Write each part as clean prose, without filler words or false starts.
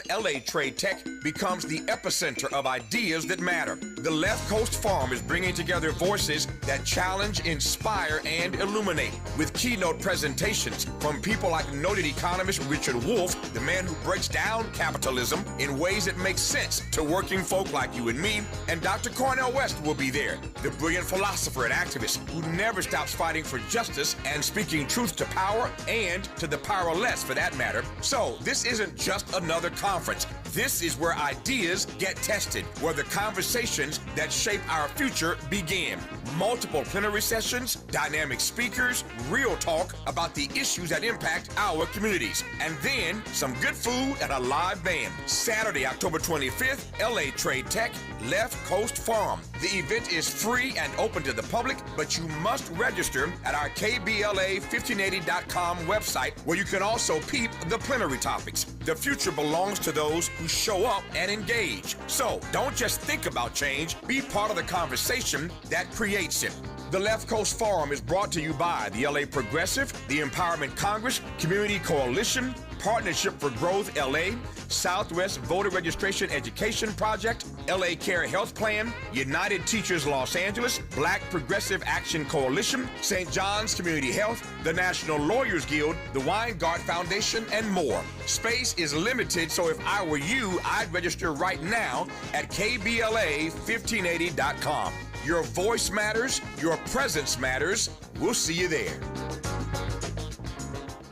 LA Trade Tech becomes the epicenter of ideas that matter. The Left Coast Forum is bringing together voices that challenge, inspire, and illuminate, with keynote presentations from people like noted economist Richard Wolff, the man who breaks down capitalism in ways that make sense to working folk like you and me, and Dr. Cornel West will be there, the brilliant philosopher and activist who never stops fighting for justice and speaking truth to power and to the powerless, for that matter. So this isn't just another conference. This is where ideas get tested, where the conversations that shape our future begin. Multiple plenary sessions, dynamic speakers, real talk about the issues that impact our communities, and then some good food and a live band. Saturday, October 25th, LA Trade Tech, Left Coast Forum. The event is free and open to the public, but you must register at our KBLA1580.com website, where you can also peep the plenary topics. The future belongs to those who show up and engage. So don't just think about change, be part of the conversation that creates it. The Left Coast Forum is brought to you by the LA Progressive, the Empowerment Congress, Community Coalition, Partnership for Growth LA, Southwest Voter Registration Education Project, LA Care Health Plan, United Teachers Los Angeles, Black Progressive Action Coalition, St. John's Community Health, the National Lawyers Guild, the Weingart Foundation, and more. Space is limited, so if I were you, I'd register right now at KBLA1580.com. Your voice matters, your presence matters. We'll see you there.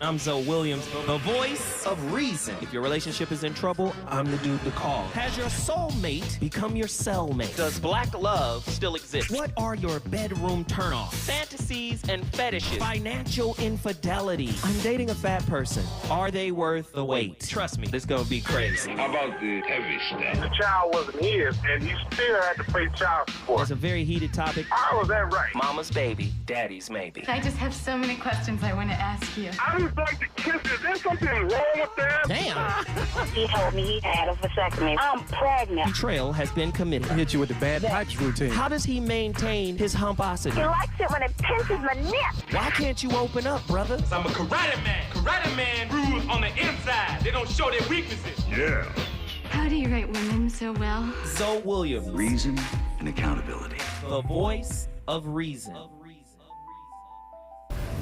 I'm Zoe Williams, the voice of reason. If your relationship is in trouble, I'm the dude to call. Has your soulmate become your cellmate? Does black love still exist? What are your bedroom turnoffs? Fantasies and fetishes. Financial infidelity. I'm dating a fat person. Are they worth the wait? Trust me, this gonna be crazy. How about the heavy stuff? The child wasn't his, and he still had to pay child support. It's a very heated topic. How was that right? Mama's baby, daddy's maybe. I just have so many questions I want to ask you. I just like to kiss. Is there something wrong with that? Damn. He told me he had a vasectomy. I'm pregnant. Betrayal has been committed. Hit you with the bad pipes routine. How does he maintain his humposity? He likes it when it pinches my neck. Why can't you open up, brother? I'm a karate man. Karate man rules on the inside. They don't show their weaknesses. Yeah. How do you write women so well? Zoe Williams, Reason and accountability. the voice of reason.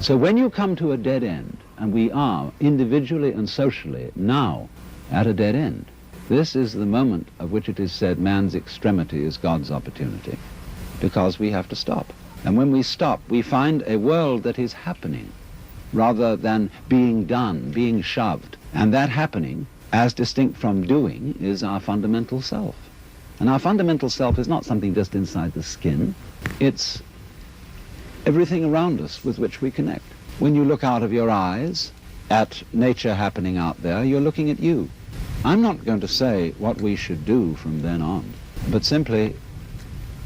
So when you come to a dead end, and we are individually and socially now at a dead end, this is the moment of which it is said man's extremity is God's opportunity, because we have to stop. And when we stop, we find a world that is happening rather than being done, being shoved. And that happening, as distinct from doing, is our fundamental self. And our fundamental self is not something just inside the skin. It's everything around us with which we connect. When you look out of your eyes at nature happening out there, you're looking at you. I'm not going to say what we should do from then on, but simply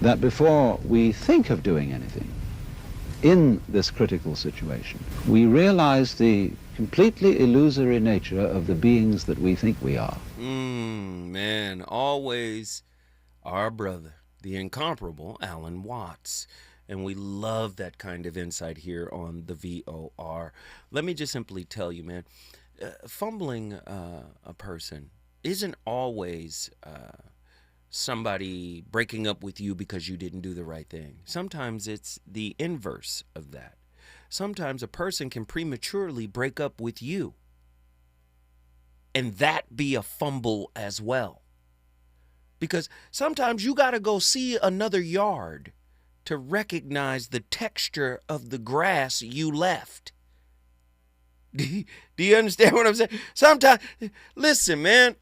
that before we think of doing anything in this critical situation, we realize the completely illusory nature of the beings that we think we are. Man, always our brother, the incomparable Alan Watts. And we love that kind of insight here on the VOR. Let me just simply tell you, man, fumbling a person isn't always somebody breaking up with you because you didn't do the right thing. Sometimes it's the inverse of that. Sometimes a person can prematurely break up with you, and that be a fumble as well. Because sometimes you got to go see another yard to recognize the texture of the grass you left. Do you understand what I'm saying? Sometimes, listen, man,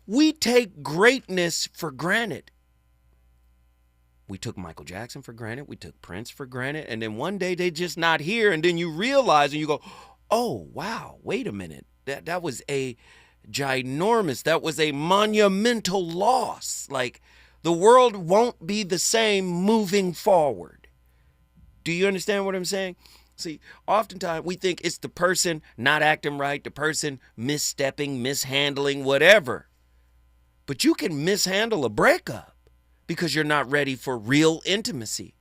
we take greatness for granted. We took Michael Jackson for granted. We took Prince for granted. And then one day they're just not here. And then you realize and you go, oh, wow, wait a minute. That was a ginormous, that was a monumental loss. Like, the world won't be the same moving forward. Do you understand what I'm saying? See, oftentimes we think it's the person not acting right, the person misstepping, mishandling, whatever. But you can mishandle a breakup because you're not ready for real intimacy.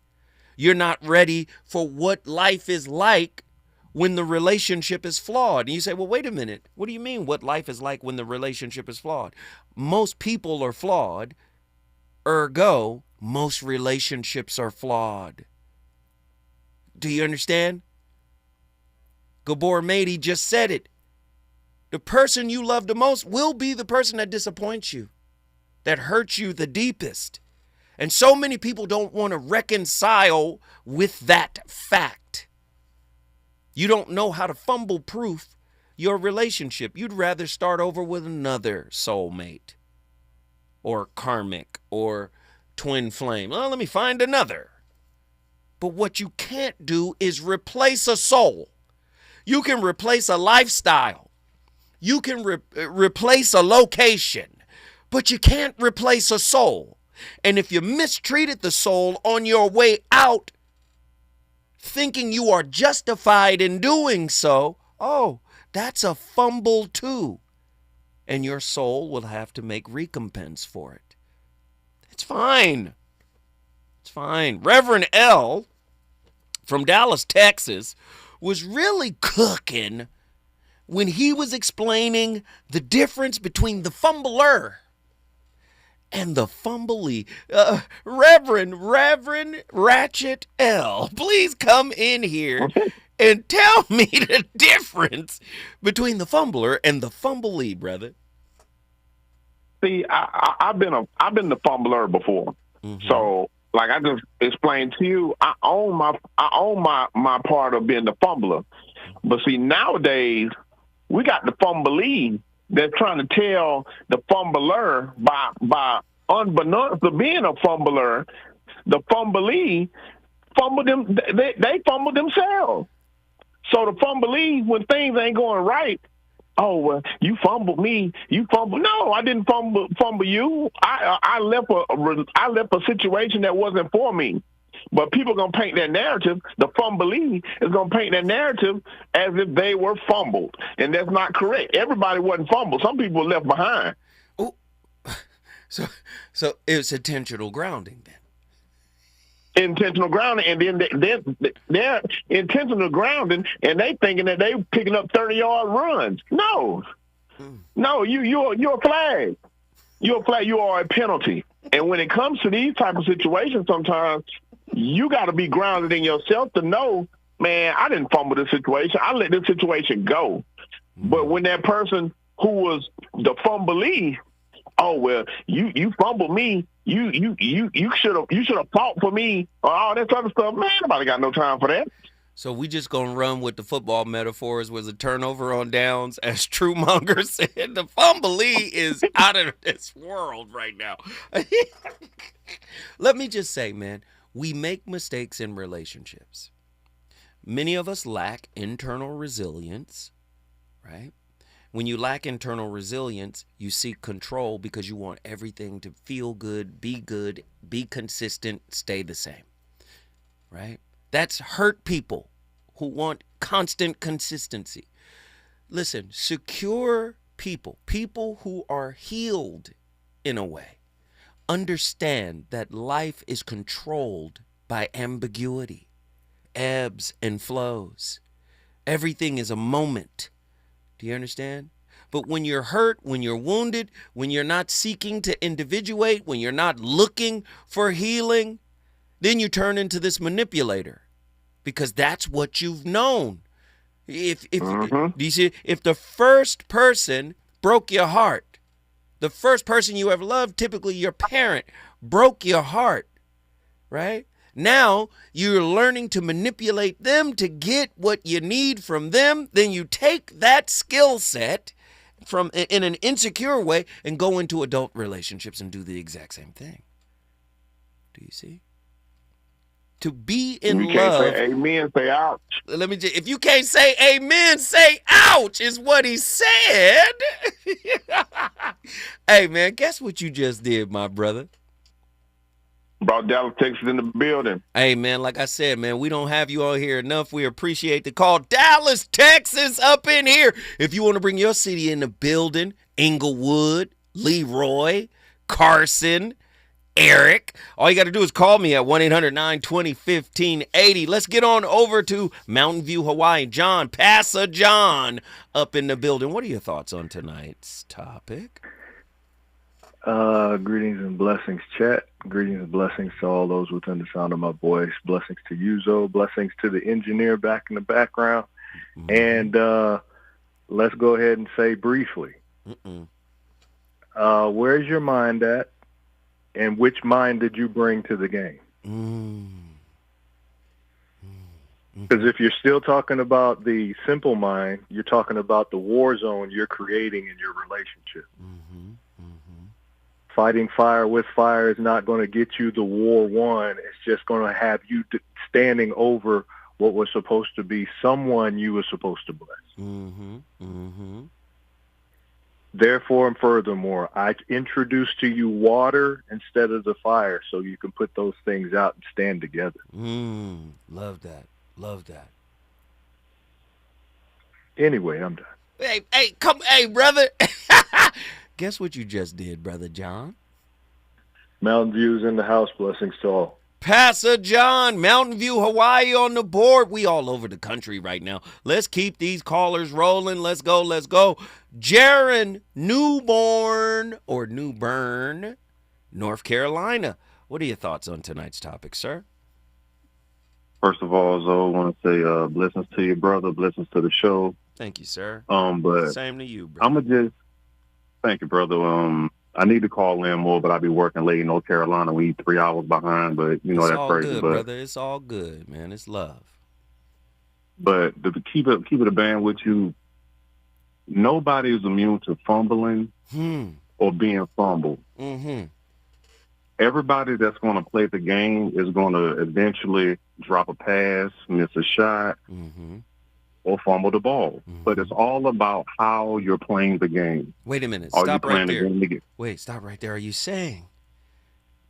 You're not ready for what life is like when the relationship is flawed. And you say, well, wait a minute. What do you mean what life is like when the relationship is flawed? Most people are flawed. Ergo, most relationships are flawed. Do you understand? Gabor Mady just said it. The person you love the most will be the person that disappoints you, that hurts you the deepest. And so many people don't want to reconcile with that fact. You don't know how to fumble-proof your relationship. You'd rather start over with another soulmate or karmic or twin flame. Well, let me find another. But what you can't do is replace a soul. You can replace a lifestyle. You can replace a location, but you can't replace a soul. And if you mistreated the soul on your way out, thinking you are justified in doing so, oh, that's a fumble too. And your soul will have to make recompense for it. It's fine. It's fine. Reverend L from Dallas, Texas, was really cooking when he was explaining the difference between the fumbler and the fumbly. Reverend Ratchet L, please come in here and tell me the difference between the fumbler and the fumbly, brother. See, I've been the fumbler before. Mm-hmm. So, like I just explained to you, I own my part of being the fumbler. But see, nowadays we got the fumblee that's trying to tell the fumbler by unbeknownst to being a fumbler, the fumblee fumbled them. They fumbled themselves. So the fumblee, when things ain't going right, oh, well, you fumbled me. You fumbled. No, I didn't fumble you. I left a situation that wasn't for me. But people are going to paint that narrative. The fumblee is going to paint that narrative as if they were fumbled. And that's not correct. Everybody wasn't fumbled. Some people were left behind. Ooh. So it's intentional grounding then. Intentional grounding, and then they're intentional grounding, and they thinking that they picking up 30-yard runs. No, you're a flag. You're a flag. You are a penalty. And when it comes to these type of situations, sometimes you got to be grounded in yourself to know, man, I didn't fumble this situation. I let this situation go. But when that person who was the fumblee, oh well, you fumbled me. You should have fought for me or all that other stuff. Man, nobody got no time for that. So we just gonna run with the football metaphors. Was a turnover on downs, as Truemonger said. The fumblee is out of this world right now. Let me just say, man, we make mistakes in relationships. Many of us lack internal resilience, right? When you lack internal resilience, you seek control because you want everything to feel good, be consistent, stay the same, right? That's hurt people who want constant consistency. Listen, secure people who are healed in a way, understand that life is controlled by ambiguity, ebbs and flows. Everything is a moment. Do you understand? But when you're hurt, when you're wounded, when you're not seeking to individuate, when you're not looking for healing, then you turn into this manipulator because that's what you've known. If you see, if the first person broke your heart, the first person you ever loved, typically your parent, broke your heart, right? Now you're learning to manipulate them to get what you need from them. Then you take that skill set from in an insecure way and go into adult relationships and do the exact same thing. Do you see? To be in love. Can't say amen, say ouch. Let me just, if you can't say amen, say ouch is what he said. Hey man, guess what you just did, my brother? Brought Dallas, Texas in the building. Hey, man, like I said, man, we don't have you all here enough. We appreciate the call. Dallas, Texas, up in here. If you want to bring your city in the building, Inglewood, Leroy, Carson, Eric. All you got to do is call me at 1-800-920-1580. Let's get on over to Mountain View, Hawaii. John, Passa John, up in the building. What are your thoughts on tonight's topic? Greetings and blessings, chat. Greetings and blessings to all those within the sound of my voice. Blessings to you, Zo. Blessings to the engineer back in the background. And let's go ahead and say briefly, where's your mind at? And which mind did you bring to the game? Because if you're still talking about the simple mind, you're talking about the war zone you're creating in your relationship. Fighting fire with fire is not going to get you the war won. It's just going to have you standing over what was supposed to be someone you were supposed to bless. Therefore and furthermore, I introduced to you water instead of the fire so you can put those things out and stand together. Love that. Love that. Anyway, I'm done. Hey, brother. Guess what you just did, Brother John? Mountain View's in the house. Blessings to all. Passa John, Mountain View, Hawaii on the board. We all over the country right now. Let's keep these callers rolling. Let's go. Jaron, Newborn, North Carolina. What are your thoughts on tonight's topic, sir? First of all, Zoe, I want to say blessings to your brother, blessings to the show. Thank you, sir. But same to you, bro. I'm gonna just thank you, brother. I need to call in more, but I'll be working late in North Carolina. We 3 hours behind, but you know it's that's all crazy. Good, but, brother. It's all good, man. It's love. But to keep it a band with you, nobody is immune to fumbling or being fumbled. Everybody that's going to play the game is going to eventually drop a pass, miss a shot, or fumble the ball. But it's all about how you're playing the game. Wait a minute. Are Stop you right playing there. the game to get- Wait, stop right there. Are you saying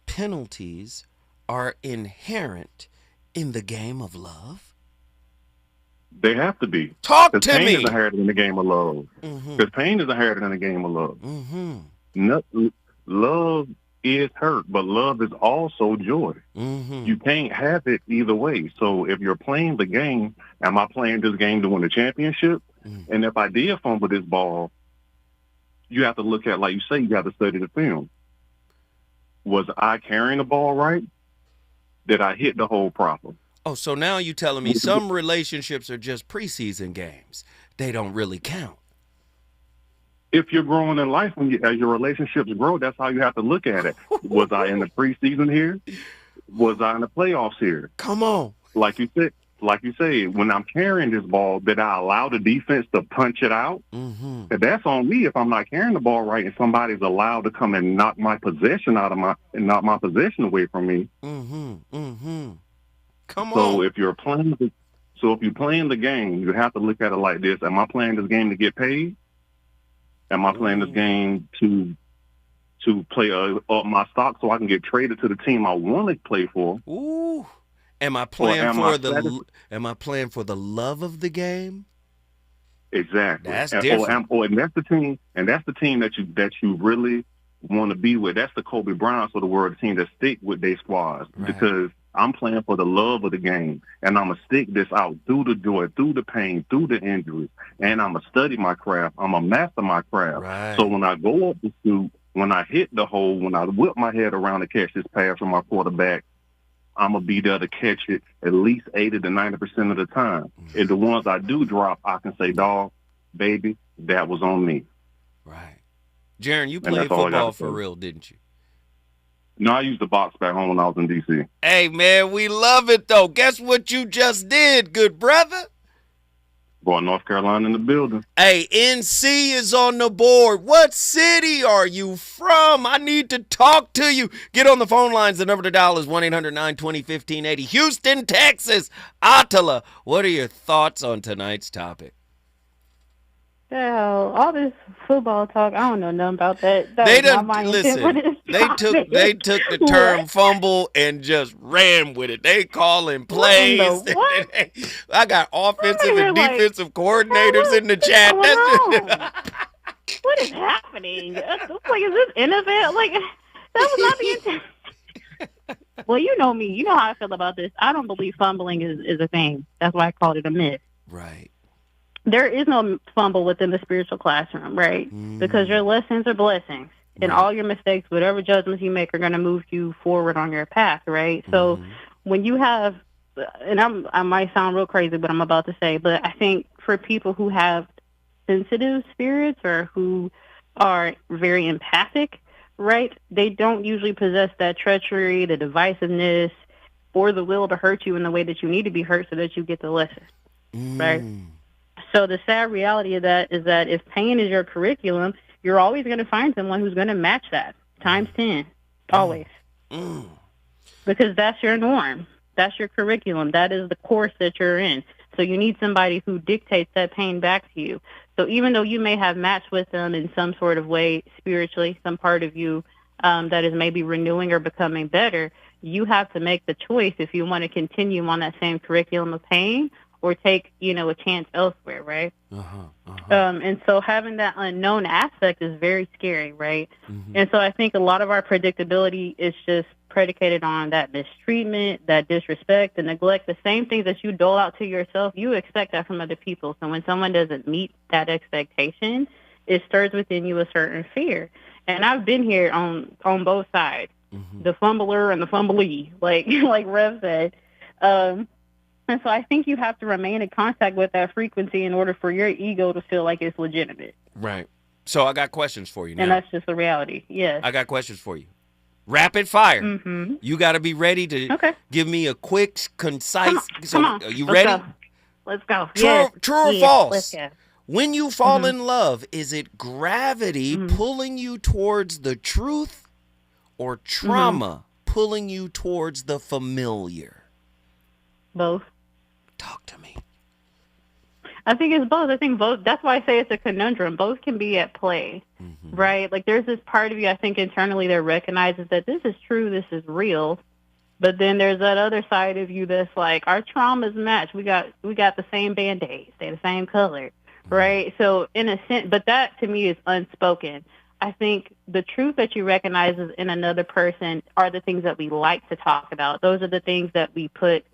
penalties are inherent in the game of love? They have to be. Talk to pain me. Is inherited in the game of love. Because pain is inherited in the game of love. Love is hurt, but love is also joy. You can't have it either way. So if you're playing the game, am I playing this game to win the championship? And if I did fumble this ball, you have to look at, like you say, you have to study the film. Was I carrying the ball right? Did I hit the hole proper? Oh, so now you telling me some relationships are just preseason games. They don't really count. If you're growing in life, as your relationships grow, that's how you have to look at it. Was I in the preseason here? Was I in the playoffs here? Come on. Like you said, when I'm carrying this ball, did I allow the defense to punch it out? And that's on me if I'm not carrying the ball right and somebody's allowed to come and knock my possession knock my possession away from me. Come on. So if you're playing the game, you have to look at it like this. Am I playing this game to get paid? Am I playing this game to play up my stock so I can get traded to the team I want to play for? Ooh. Am I playing for the love of the game? Exactly. That's different. And that's the team that you really want to be with. That's the Kobe Bryant's of the world, the team that stick with their squads. Right. Because I'm playing for the love of the game, and I'm going to stick this out through the joy, through the pain, through the injuries, and I'm going to study my craft. I'm going to master my craft. Right. So when I go up the shoot, when I hit the hole, when I whip my head around to catch this pass from my quarterback, I'm going to be there to catch it at least 80 to 90% of the time. And the ones I do drop, I can say, dog, baby, that was on me. Right. Jaron, you played football for real, didn't you? No, I used the box back home when I was in D.C. Hey, man, we love it, though. Guess what you just did, good brother? Boy, North Carolina in the building. Hey, NC is on the board. What city are you from? I need to talk to you. Get on the phone lines. The number to dial is 1-800-920-1580. Houston, Texas. Attila, what are your thoughts on tonight's topic? Hell, all this football talk, I don't know nothing about that. They didn't listen. They took the term fumble and just ran with it. They calling plays. I got offensive and defensive coordinators in the chat. What is happening? Like, is this NFL? Like, that was not the intent. Well, you know me. You know how I feel about this. I don't believe fumbling is a thing. That's why I called it a myth. Right. There is no fumble within the spiritual classroom, right? Because your lessons are blessings. And all your mistakes, whatever judgments you make, are going to move you forward on your path, right? So when you have, and I might sound real crazy, but I'm about to say, but I think for people who have sensitive spirits or who are very empathic, right, they don't usually possess that treachery, the divisiveness, or the will to hurt you in the way that you need to be hurt so that you get the lesson, right? So the sad reality of that is that if pain is your curriculum, you're always going to find someone who's going to match that times 10, always. Because that's your norm. That's your curriculum. That is the course that you're in. So you need somebody who dictates that pain back to you. So even though you may have matched with them in some sort of way spiritually, some part of you that is maybe renewing or becoming better, you have to make the choice if you want to continue on that same curriculum of pain or take, a chance elsewhere, right? And so having that unknown aspect is very scary, right? And so I think a lot of our predictability is just predicated on that mistreatment, that disrespect, the neglect, the same things that you dole out to yourself, you expect that from other people. So when someone doesn't meet that expectation, it stirs within you a certain fear. And I've been here on both sides, the fumbler and the fumblee, like Rev said. And so I think you have to remain in contact with that frequency in order for your ego to feel like it's legitimate. Right. So I got questions for you now. And that's just the reality. Yes. I got questions for you. Rapid fire. You got to be ready to give me a quick, concise. Come on. Are you ready? Let's go. True or false? Let's go. When you fall in love, is it gravity pulling you towards the truth or trauma pulling you towards the familiar? Both. Talk to me. I think it's both. I think both. That's why I say it's a conundrum. Both can be at play, right? Like there's this part of you, I think, internally that recognizes that this is true, this is real. But then there's that other side of you that's like, our traumas match. We got the same Band-Aids. They're the same color, right? So in a sense, but that to me is unspoken. I think the truth that you recognize in another person are the things that we like to talk about. Those are the things that we put,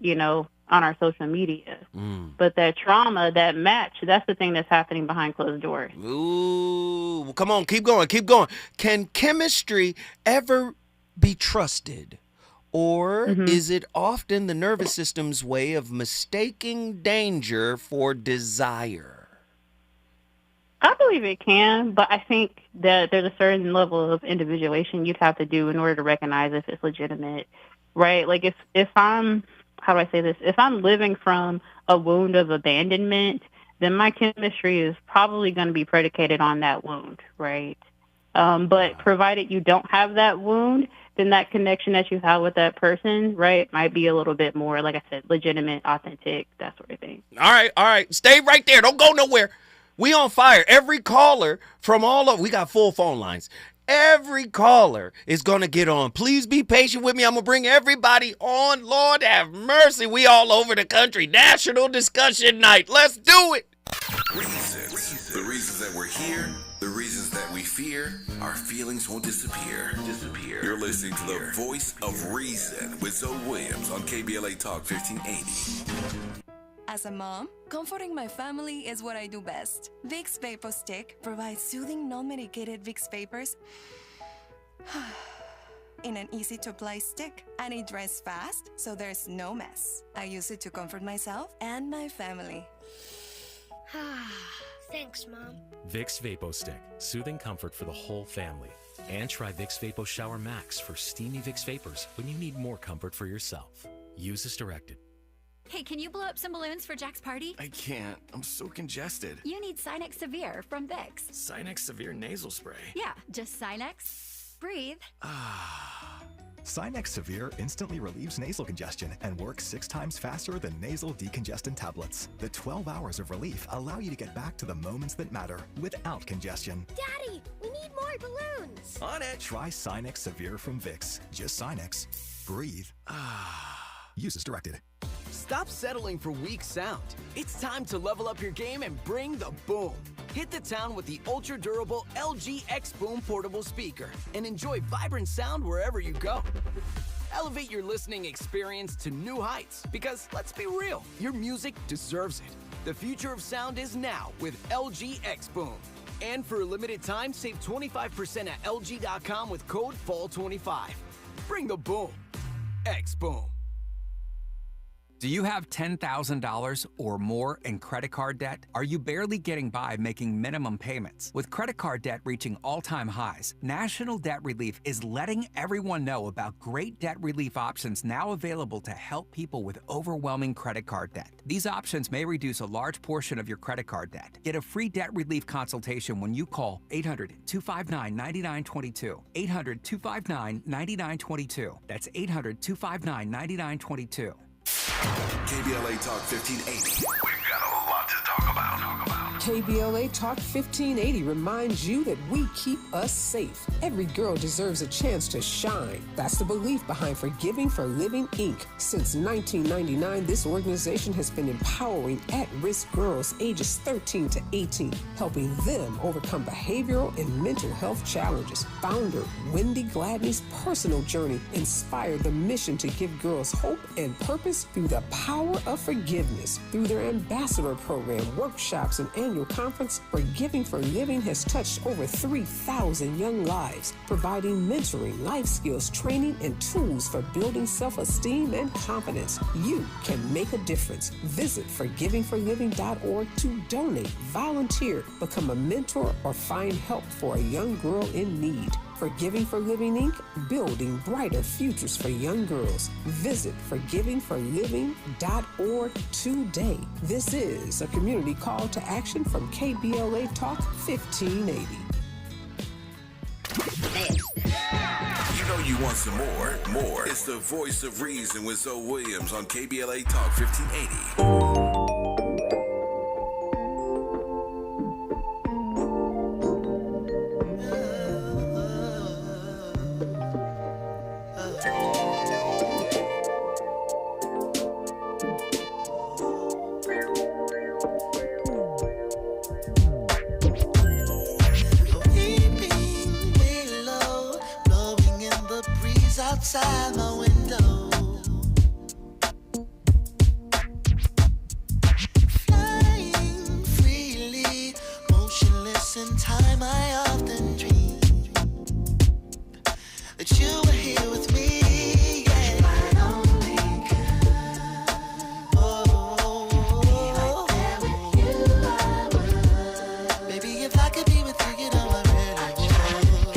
on our social media. But that trauma, that match, that's the thing that's happening behind closed doors. Ooh, come on, keep going. Can chemistry ever be trusted? Or is it often the nervous system's way of mistaking danger for desire? I believe it can, but I think that there's a certain level of individuation you'd have to do in order to recognize if it's legitimate, right? Like if I'm, how do I say this? If I'm living from a wound of abandonment, then my chemistry is probably going to be predicated on that wound, right? But provided you don't have that wound, then that connection that you have with that person, right, might be a little bit more, like I said, legitimate, authentic, that sort of thing. All right. Stay right there. Don't go nowhere. We on fire. Every caller from we got full phone lines. Every caller is going to get on. Please be patient with me. I'm going to bring everybody on. Lord have mercy. We all over the country. National discussion night. Let's do it. Reasons. The reasons that we're here, the reasons that we fear, our feelings won't disappear. You're listening to the Voice of Reason with Zoe Williams on KBLA Talk 1580. As a mom, comforting my family is what I do best. Vicks Vapor Stick provides soothing, non-medicated Vicks Vapors in an easy-to-apply stick, and it dries fast, so there's no mess. I use it to comfort myself and my family. Thanks, Mom. Vicks Vapor Stick, soothing comfort for the whole family. And try Vicks Vapor Shower Max for steamy Vicks Vapors when you need more comfort for yourself. Use as directed. Hey, can you blow up some balloons for Jack's party? I can't. I'm so congested. You need Sinex Severe from Vicks. Sinex Severe nasal spray? Yeah, just Sinex. Breathe. Sinex Severe instantly relieves nasal congestion and works 6 times faster than nasal decongestant tablets. The 12 hours of relief allow you to get back to the moments that matter without congestion. Daddy, we need more balloons. On it. Try Sinex Severe from Vicks. Just Sinex. Breathe. Use as directed. Stop settling for weak sound. It's time to level up your game and bring the boom. Hit the town with the ultra-durable LG X Boom portable speaker and enjoy vibrant sound wherever you go. Elevate your listening experience to new heights because, let's be real, your music deserves it. The future of sound is now with LG X Boom. And for a limited time, save 25% at LG.com with code FALL25. Bring the boom. X Boom. Do you have $10,000 or more in credit card debt? Are you barely getting by making minimum payments? With credit card debt reaching all-time highs, National Debt Relief is letting everyone know about great debt relief options now available to help people with overwhelming credit card debt. These options may reduce a large portion of your credit card debt. Get a free debt relief consultation when you call 800-259-9922. 800-259-9922. That's 800-259-9922. KBLA Talk 1580. We've got a lot to talk about. KBLA Talk 1580 reminds you that we keep us safe. Every girl deserves a chance to shine. That's the belief behind Forgiving for Living, Inc. Since 1999, this organization has been empowering at-risk girls ages 13 to 18, helping them overcome behavioral and mental health challenges. Founder Wendy Gladney's personal journey inspired the mission to give girls hope and purpose through the power of forgiveness. Through their ambassador program, workshops, and annual conference, Forgiving for Living has touched over 3,000 young lives, providing mentoring, life skills, training, and tools for building self-esteem and confidence. You can make a difference. Visit forgivingforliving.org to donate, volunteer, become a mentor, or find help for a young girl in need. Forgiving for Living, Inc., building brighter futures for young girls. Visit forgivingforliving.org today. This is a community call to action from KBLA Talk 1580. You know you want some more. It's the voice of reason with Zoe Williams on KBLA Talk 1580. Outside my window, flying freely, motionless in time. I often dream that you were here with me. Yeah. If I only could, be right there with you, I would. Baby, if I could be with you, you know I really would.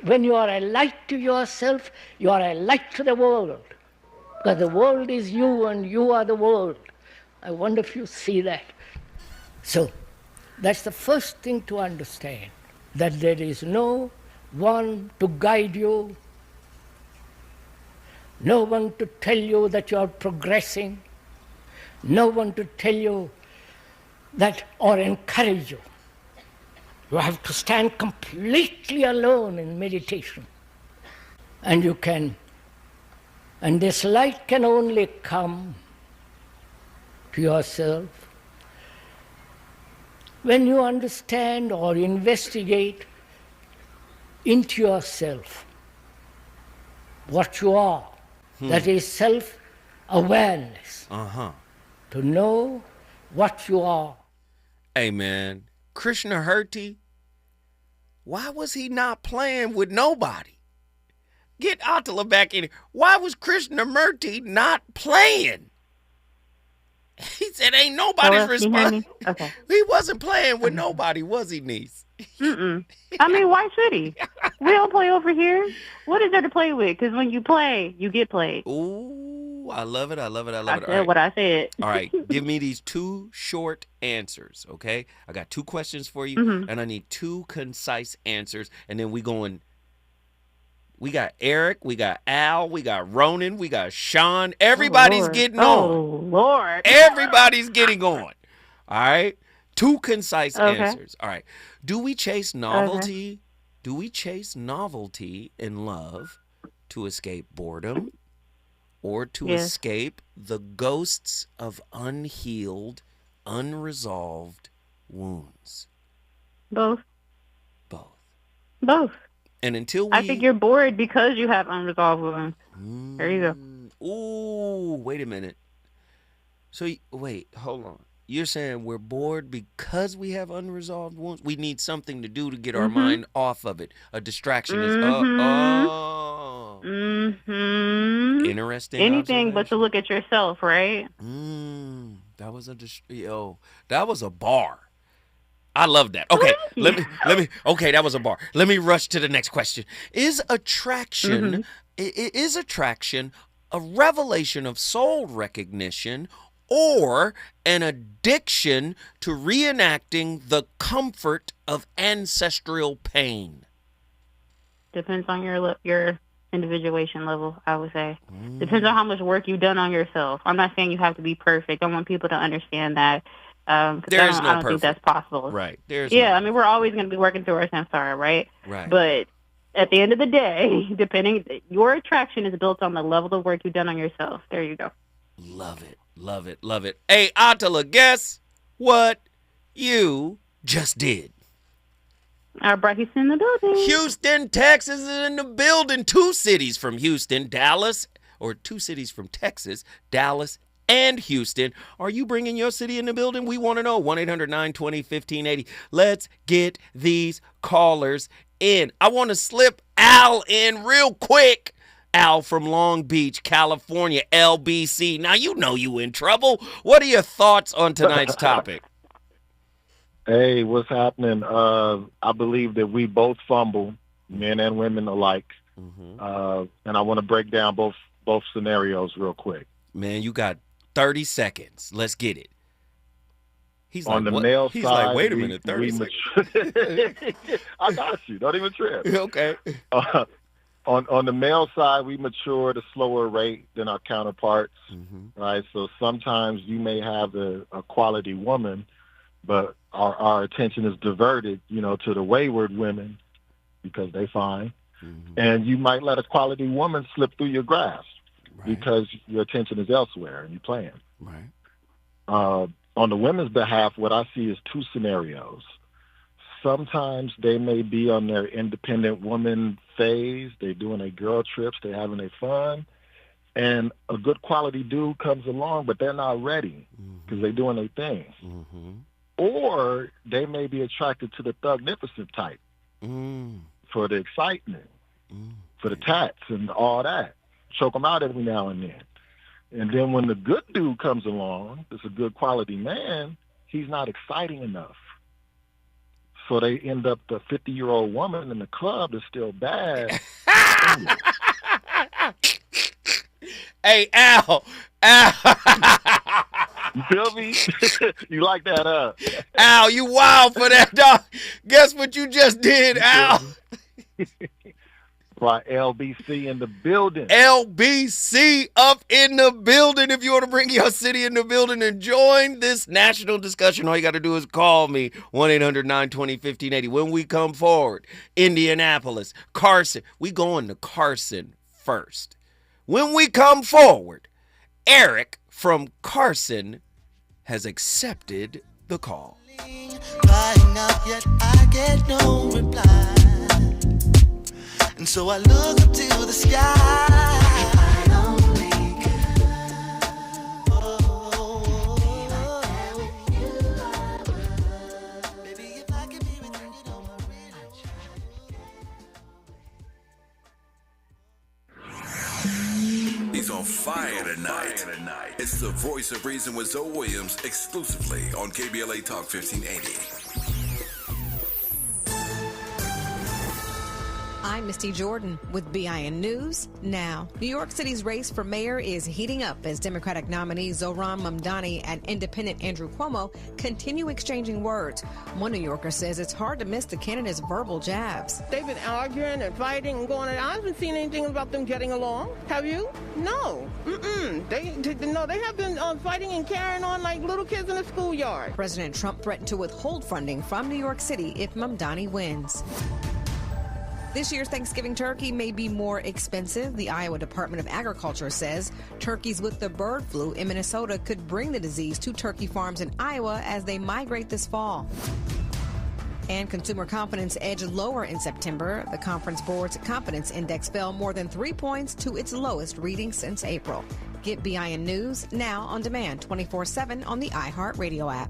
When you are a light to yourself, you are a light to the world. Because the world is you and you are the world. I wonder if you see that. So, that's the first thing to understand, that there is no one to guide you, no one to tell you that you are progressing, no one to tell you that or encourage you. You have to stand completely alone in meditation. And you can, and this light can only come to yourself when you understand or investigate into yourself what you are. That is self-awareness. To know what you are. Hey, man, Krishnamurti, why was he not playing with nobody? Get Attila back in here. Why was Krishnamurti not playing? He said, ain't nobody's responsible. Okay. He wasn't playing with nobody, was he, niece? I mean, why should he? We don't play over here. What is there to play with? Because when you play, you get played. Ooh, I love it. I love it. I love it. I said what I said. All right. Give me these 2 short answers, okay? I got 2 questions for you, and I need 2 concise answers, and then we We got Eric, we got Al, we got Ronan, we got Sean. Everybody's getting on. Oh, Lord. Everybody's getting on. All right? 2 concise Okay. answers. All right. Do we chase novelty? Do we chase novelty in love to escape boredom or to escape the ghosts of unhealed, unresolved wounds? Both. And until we... I think you're bored because you have unresolved wounds. There you go. Ooh, wait a minute. So, wait, hold on. You're saying we're bored because we have unresolved wounds? We need something to do to get our mind off of it. A distraction is... Interesting. Anything but to look at yourself, right? That was that was a bar. I love that. Okay, let me. Okay, that was a bar. Let me rush to the next question. Is attraction a revelation of soul recognition or an addiction to reenacting the comfort of ancestral pain? Depends on your individuation level, I would say. Depends on how much work you've done on yourself. I'm not saying you have to be perfect. I want people to understand that. I don't think that's possible. Right. I mean, we're always going to be working through our samsara, right? Right. But at the end of the day, your attraction is built on the level of work you've done on yourself. There you go. Love it. Love it. Love it. Hey, Attila, guess what you just did? I brought Houston in the building. Houston, Texas is in the building. 2 cities from Houston, Dallas, or 2 cities from Texas, Dallas and Houston. Are you bringing your city in the building? We want to know. 1-800-920-1580. Let's get these callers in. I want to slip Al in real quick. Al from Long Beach, California, LBC. Now, you know you in trouble. What are your thoughts on tonight's topic? Hey, what's happening? I believe that we both fumble, men and women alike. And I want to break down both scenarios real quick. Man, you got 30 seconds. Let's get it. He's on like, the male He's side. Like, wait a minute, 30 seconds. I got you. Don't even trip. Okay. On the male side, we mature at a slower rate than our counterparts, right? So sometimes you may have a quality woman, but our attention is diverted, to the wayward women because they fine. And you might let a quality woman slip through your grasp because your attention is elsewhere and you're playing. Right. On the women's behalf, what I see is 2 scenarios. Sometimes they may be on their independent woman phase. They're doing their girl trips. They're having their fun. And a good quality dude comes along, but they're not ready because they're doing their thing. Or they may be attracted to the thugnificent type for the excitement, for the tats and all that. Choke them out every now and then. And then when the good dude comes along, it's a good quality man, he's not exciting enough. So they end up the 50-year-old woman in the club is still bad. Hey, Al. You feel me? You like that, Al, you wild for that, dog. Guess what you just did, Al? Right, LBC in the building. LBC up in the building. If you want to bring your city in the building and join this national discussion, all you got to do is call me, 1-800-920-1580. When we come forward, Indianapolis, Carson. We going to Carson first. When we come forward, Eric from Carson has accepted the call. Crying out, yet I get no reply. And so I look up to the sky. I only He's on fire tonight. It's the Voice of Reason with Zoe Williams exclusively on KBLA Talk 1580. I'm Misty Jordan with BIN News Now. New York City's race for mayor is heating up as Democratic nominees Zohran Mamdani and independent Andrew Cuomo continue exchanging words. One New Yorker says it's hard to miss the candidates' verbal jabs. They've been arguing and fighting and going, and I haven't seen anything about them getting along. Have you? No. They have been fighting and carrying on like little kids in a schoolyard. President Trump threatened to withhold funding from New York City if Mamdani wins. This year's Thanksgiving turkey may be more expensive. The Iowa Department of Agriculture says turkeys with the bird flu in Minnesota could bring the disease to turkey farms in Iowa as they migrate this fall. And consumer confidence edged lower in September. The Conference Board's confidence index fell more than 3 points to its lowest reading since April. Get BIN News now on demand 24/7 on the iHeartRadio app.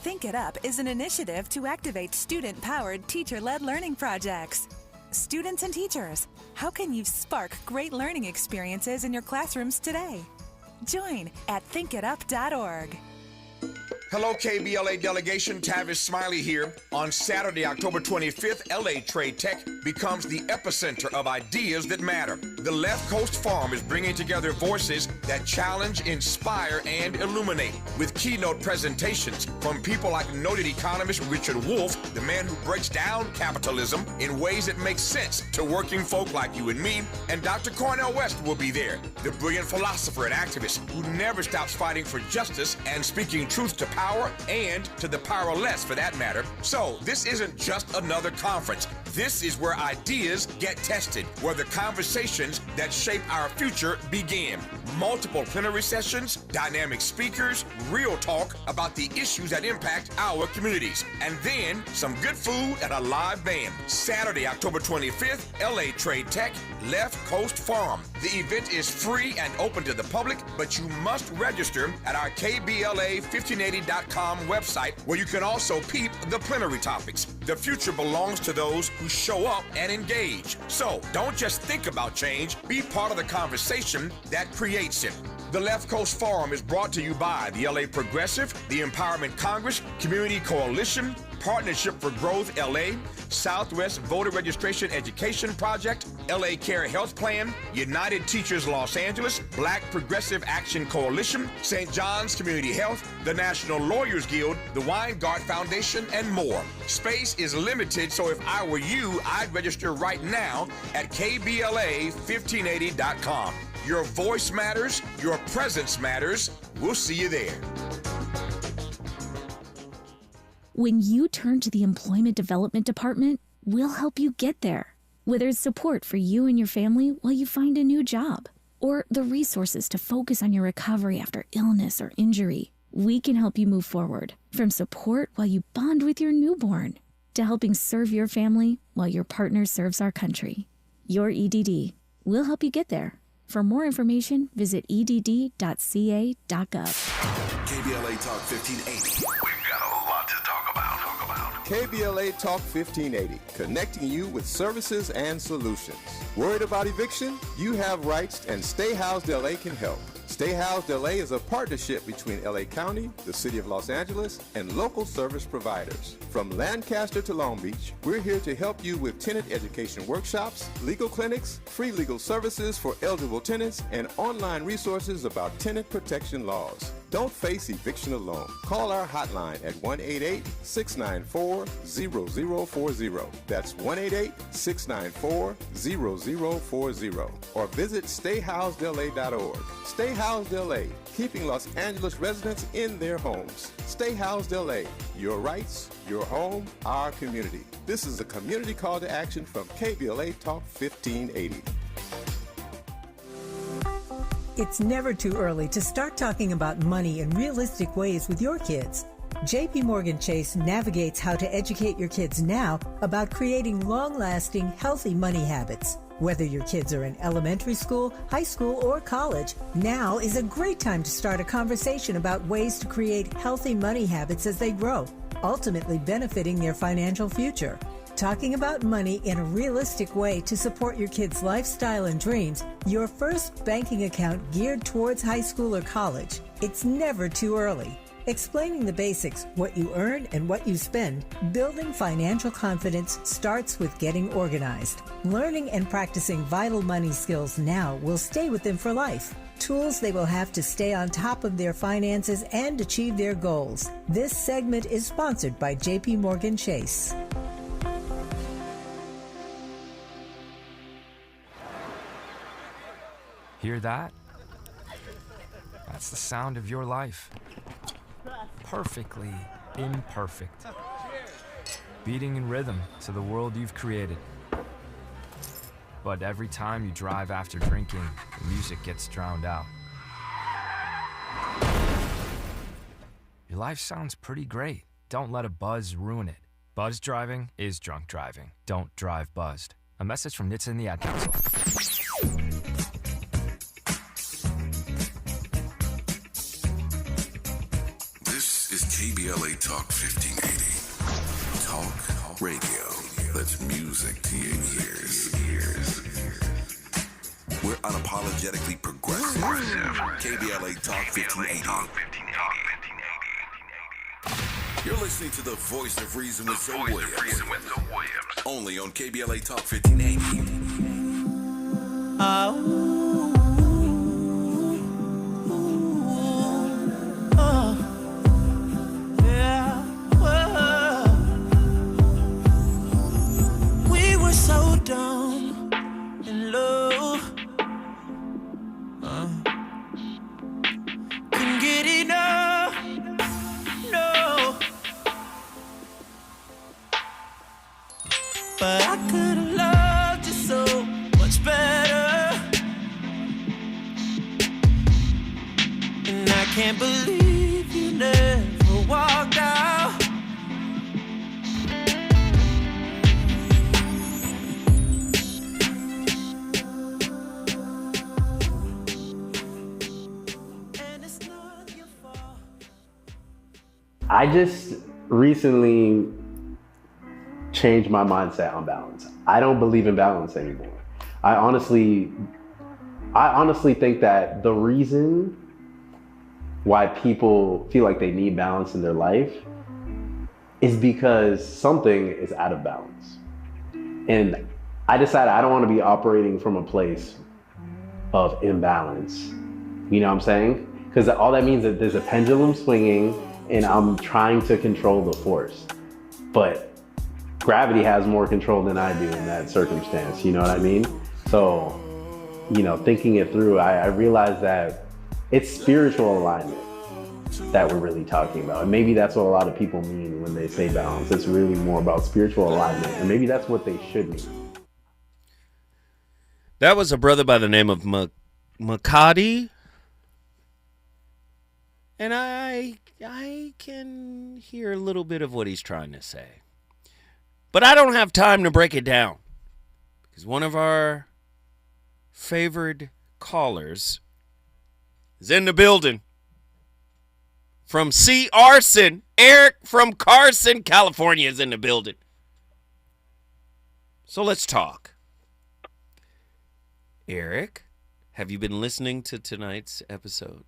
Think It Up is an initiative to activate student-powered, teacher-led learning projects. Students and teachers, how can you spark great learning experiences in your classrooms today? Join at thinkitup.org. Hello, KBLA delegation. Tavis Smiley here. On Saturday, October 25th, LA Trade Tech becomes the epicenter of ideas that matter. The Left Coast Forum is bringing together voices that challenge, inspire, and illuminate with keynote presentations from people like noted economist Richard Wolff, the man who breaks down capitalism in ways that make sense to working folk like you and me, and Dr. Cornel West will be there, the brilliant philosopher and activist who never stops fighting for justice and speaking truth to power and to the powerless for that matter. So this isn't just another conference. This is where ideas get tested, where the conversations that shape our future begin. Multiple plenary sessions, dynamic speakers, real talk about the issues that impact our communities, and then some good food and a live band. Saturday, October 25th, LA Trade Tech, Left Coast Forum. The event is free and open to the public, but you must register at our KBLA1580.com website, where you can also peep the plenary topics. The future belongs to those who show up and engage. So don't just think about change, be part of the conversation that creates it. The Left Coast Forum is brought to you by the LA Progressive, the Empowerment Congress, Community Coalition, Partnership for Growth LA, Southwest Voter Registration Education Project, LA Care Health Plan, United Teachers Los Angeles, Black Progressive Action Coalition, St. John's Community Health, the National Lawyers Guild, the Weingart Foundation, and more. Space is limited, so if I were you, I'd register right now at KBLA1580.com. Your voice matters, your presence matters. We'll see you there. When you turn to the Employment Development Department, we'll help you get there. Whether it's support for you and your family while you find a new job, or the resources to focus on your recovery after illness or injury, we can help you move forward. From support while you bond with your newborn, to helping serve your family while your partner serves our country. Your EDD. We'll help you get there. For more information, visit edd.ca.gov. KBLA Talk 1580. We've got a lot to talk about. KBLA Talk 1580, connecting you with services and solutions. Worried about eviction? You have rights, and Stay Housed LA can help. Stay Housed LA is a partnership between LA County, the City of Los Angeles, and local service providers. From Lancaster to Long Beach, we're here to help you with tenant education workshops, legal clinics, free legal services for eligible tenants, and online resources about tenant protection laws. Don't face eviction alone. Call our hotline at 1-888-694-0040. That's 1-888-694-0040. Or visit stayhousedla.org. Stay Housed LA, keeping Los Angeles residents in their homes. Stay Housed LA, your rights, your home, our community. This is a community call to action from KBLA Talk 1580. It's never too early to start talking about money in realistic ways with your kids. JP Morgan Chase navigates how to educate your kids now about creating long-lasting, healthy money habits. Whether your kids are in elementary school, high school, or college, now is a great time to start a conversation about ways to create healthy money habits as they grow, ultimately benefiting their financial future. Talking about money in a realistic way to support your kids' lifestyle and dreams, your first banking account geared towards high school or college. It's never too early. Explaining the basics, what you earn and what you spend, building financial confidence starts with getting organized. Learning and practicing vital money skills now will stay with them for life. Tools they will have to stay on top of their finances and achieve their goals. This segment is sponsored by JP Morgan Chase. Hear that? That's the sound of your life. Perfectly imperfect. Beating in rhythm to the world you've created. But every time you drive after drinking, the music gets drowned out. Your life sounds pretty great. Don't let a buzz ruin it. Buzz driving is drunk driving. Don't drive buzzed. A message from Nits and the Ad Council. This is KBLA Talk 1580. Talk radio. That's music to your ears. We're unapologetically progressive. KBLA Talk 1580. You're listening to the voice of reason with Zoe Williams. Only on KBLA Talk 1580. So dumb and low, couldn't get enough, no. But I could have loved you so much better, and I can't believe you never walked out. I just recently changed my mindset on balance. I don't believe in balance anymore. I honestly think that the reason why people feel like they need balance in their life is because something is out of balance. And I decided I don't want to be operating from a place of imbalance. You know what I'm saying? Because all that means that there's a pendulum swinging and I'm trying to control the force. But gravity has more control than I do in that circumstance, you know what I mean? So, you know, thinking it through, I realized that it's spiritual alignment that we're really talking about. And maybe that's what a lot of people mean when they say balance. It's really more about spiritual alignment. And maybe that's what they should mean. That was a brother by the name of Makati. And I can hear a little bit of what he's trying to say. But I don't have time to break it down. Because one of our favorite callers is in the building. From C. Arson, Eric from Carson, California is in the building. So let's talk. Eric, have you been listening to tonight's episode?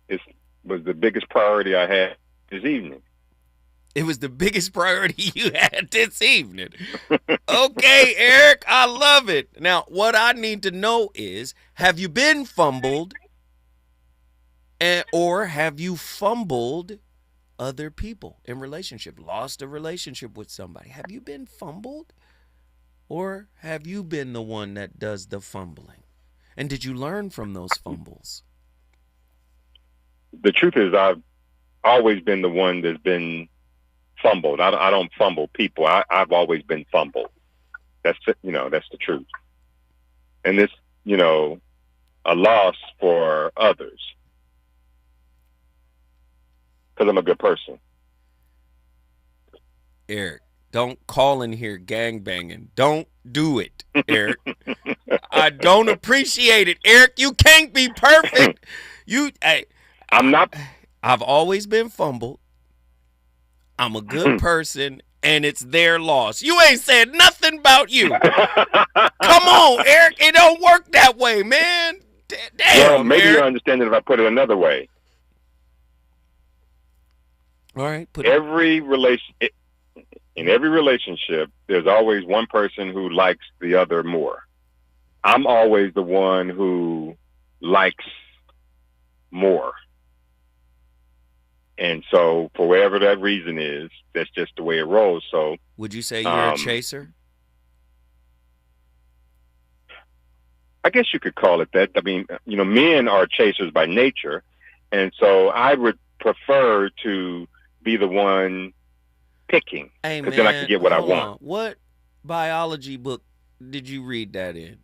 It was the biggest priority I had this evening. It was the biggest priority you had this evening. Okay, Eric, I love it. Now, what I need to know is, have you been fumbled or have you fumbled other people in relationship, lost a relationship with somebody? Have you been fumbled or have you been the one that does the fumbling? And did you learn from those fumbles? The truth is I've always been the one that's been fumbled. I don't fumble people. I've always been fumbled. That's the truth. And it's, a loss for others. Because I'm a good person. Eric, don't call in here gangbanging. Don't do it, Eric. I don't appreciate it. Eric, you can't be perfect. I'm not. I've always been fumbled. I'm a good person, and it's their loss. You ain't said nothing about you. Come on, Eric. It don't work that way, man. Damn, well, maybe Eric. you'll understand it if I put it another way. All right. In every relationship, there's always one person who likes the other more. I'm always the one who likes more. And so for whatever that reason is, that's just the way it rolls. So would you say you're a chaser? I guess you could call it that. I mean, men are chasers by nature. And so I would prefer to be the one picking. Hey, because then I can get what I want. On. What biology book did you read that in?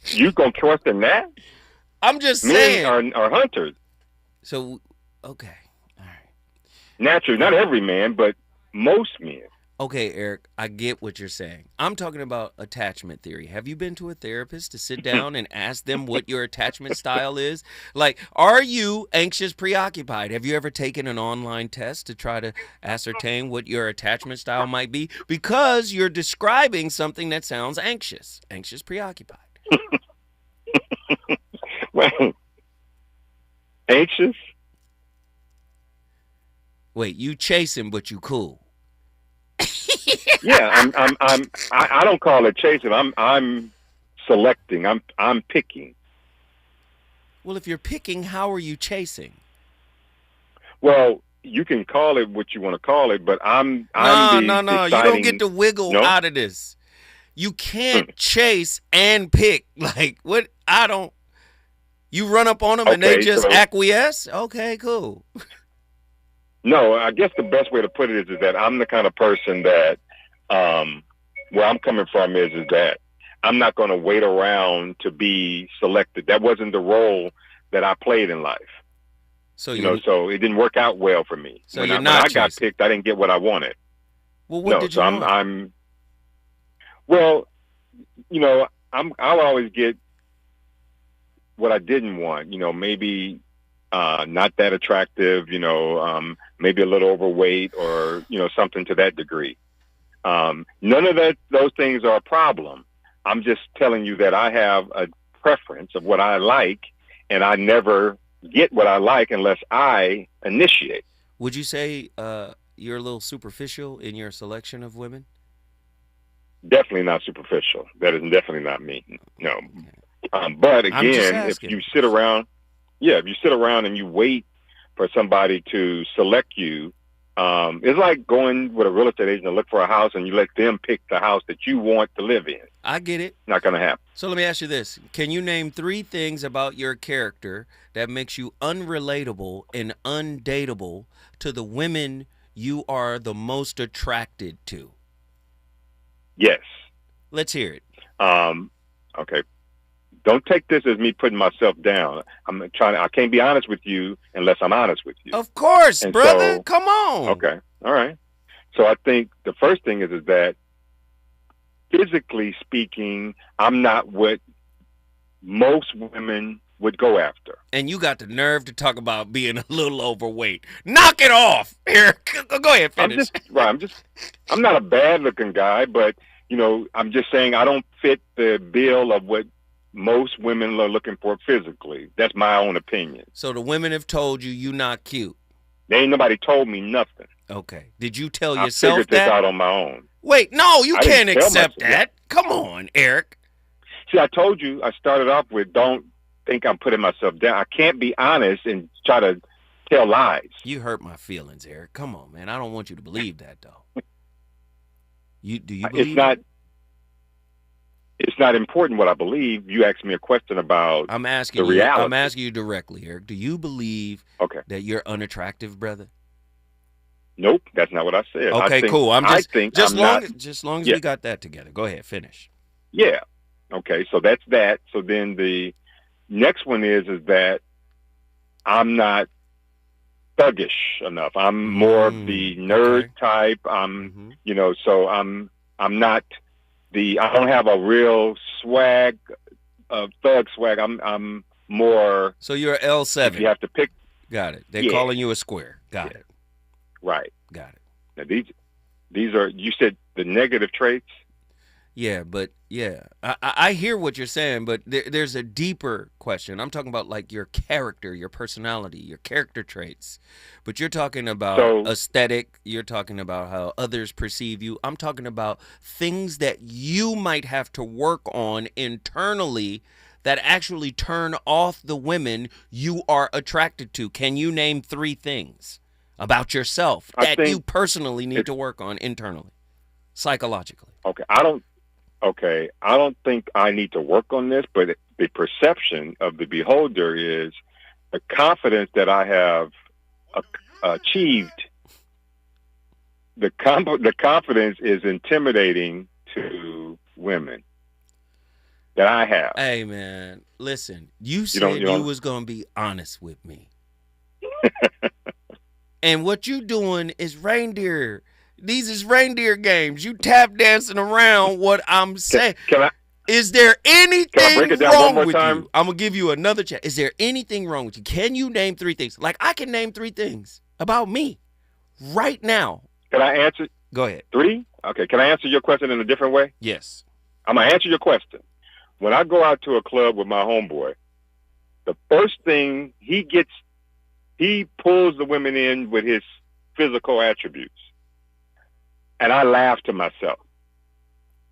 You gonna question that? I'm just saying. Men are hunters. So, okay. All right. Naturally, not every man, but most men. Okay, Eric, I get what you're saying. I'm talking about attachment theory. Have you been to a therapist to sit down and ask them what your attachment style is? Like, are you anxious, preoccupied? Have you ever taken an online test to try to ascertain what your attachment style might be? Because you're describing something that sounds anxious, preoccupied. Well, anxious? Wait, you chasing, but you cool. Yeah, I don't call it chasing. I'm selecting. I'm picking. Well, if you're picking, how are you chasing? Well, you can call it what you want to call it, but I'm No. deciding, You don't get to wiggle out of this. You can't chase and pick. Like, what? You run up on them and they just acquiesce? Okay, cool. No, I guess the best way to put it is that I'm the kind of person that, where I'm coming from is that I'm not going to wait around to be selected. That wasn't the role that I played in life. So so it didn't work out well for me. So when you're when not I got picked, I didn't get what I wanted. Well, what did you want? I'll always get what I didn't want. Maybe not that attractive. Maybe a little overweight, or something to that degree. None of those things are a problem. I'm just telling you that I have a preference of what I like, and I never get what I like unless I initiate. Would you say you're a little superficial in your selection of women? Definitely not superficial. That is definitely not me. No. But again, if you sit around and you wait for somebody to select you, it's like going with a real estate agent to look for a house and you let them pick the house that you want to live in. I get it. Not going to happen. So let me ask you this. Can you name 3 things about your character that makes you unrelatable and undateable to the women you are the most attracted to? Yes. Let's hear it. Okay. Don't take this as me putting myself down. I can't be honest with you unless I'm honest with you. Of course, brother. Come on. Okay. All right. So I think the first thing is that physically speaking, I'm not what most women would go after. And you got the nerve to talk about being a little overweight. Knock it off. Here, go ahead, finish. I'm not a bad looking guy, but I'm just saying I don't fit the bill of what most women are looking for physically. That's my own opinion. So the women have told you not cute. There ain't nobody told me nothing. Okay. Did you tell yourself I figured this out on my own. Wait, no, you can't accept that. Come on, Eric. See, I told you, I started off with don't think I'm putting myself down. I can't be honest and try to tell lies. You hurt my feelings, Eric. Come on, man. I don't want you to believe that, though. Do you believe It's not important what I believe. You asked me a question about the reality. I'm asking you directly, Eric. Do you believe that you're unattractive, brother? Nope, that's not what I said. Okay, cool. Just long as Yeah. we got that together. Go ahead, finish. Yeah. Okay, so that's that. So then the next one is that I'm not thuggish enough. I'm more of the nerd type. So I'm not I don't have a real swag, thug swag. I'm more. So you're L7. If you have to pick. Got it. They're calling you a square. Got it. Right. Got it. Now these are, you said the negative traits? Yeah, but I hear what you're saying, but there's a deeper question. I'm talking about like your character, your personality, your character traits. But you're talking about aesthetic. You're talking about how others perceive you. I'm talking about things that you might have to work on internally that actually turn off the women you are attracted to. Can you name 3 things about yourself that you personally need to work on internally, psychologically? Okay, I don't think I need to work on this, but the perception of the beholder is the confidence that I have achieved. The confidence is intimidating to women that I have. Hey, man, listen, you said you was going to be honest with me. And what you doing is reindeer. These is reindeer games. You tap dancing around what I'm saying. Is there anything wrong with you? I'm going to give you another chance. Is there anything wrong with you? Can you name 3 things? Like, I can name 3 things about me right now. Can I answer? Go ahead. 3? Okay. Can I answer your question in a different way? Yes. I'm going to answer your question. When I go out to a club with my homeboy, the first thing he pulls the women in with his physical attributes. And I laugh to myself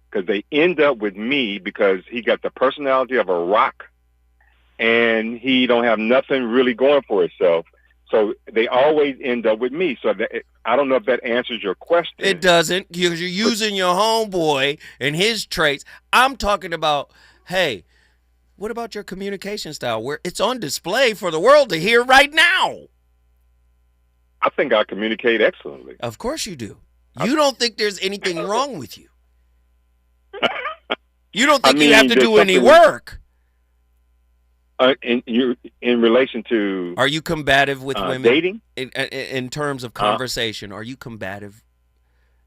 because they end up with me because he got the personality of a rock and he don't have nothing really going for himself. So they always end up with me. So I don't know if that answers your question. It doesn't, because you're using your homeboy and his traits. I'm talking about, hey, what about your communication style where it's on display for the world to hear right now? I think I communicate excellently. Of course you do. You don't think there's anything wrong with you. You don't think you have to do any work. In relation to, are you combative with women? Dating? In terms of conversation, are you combative?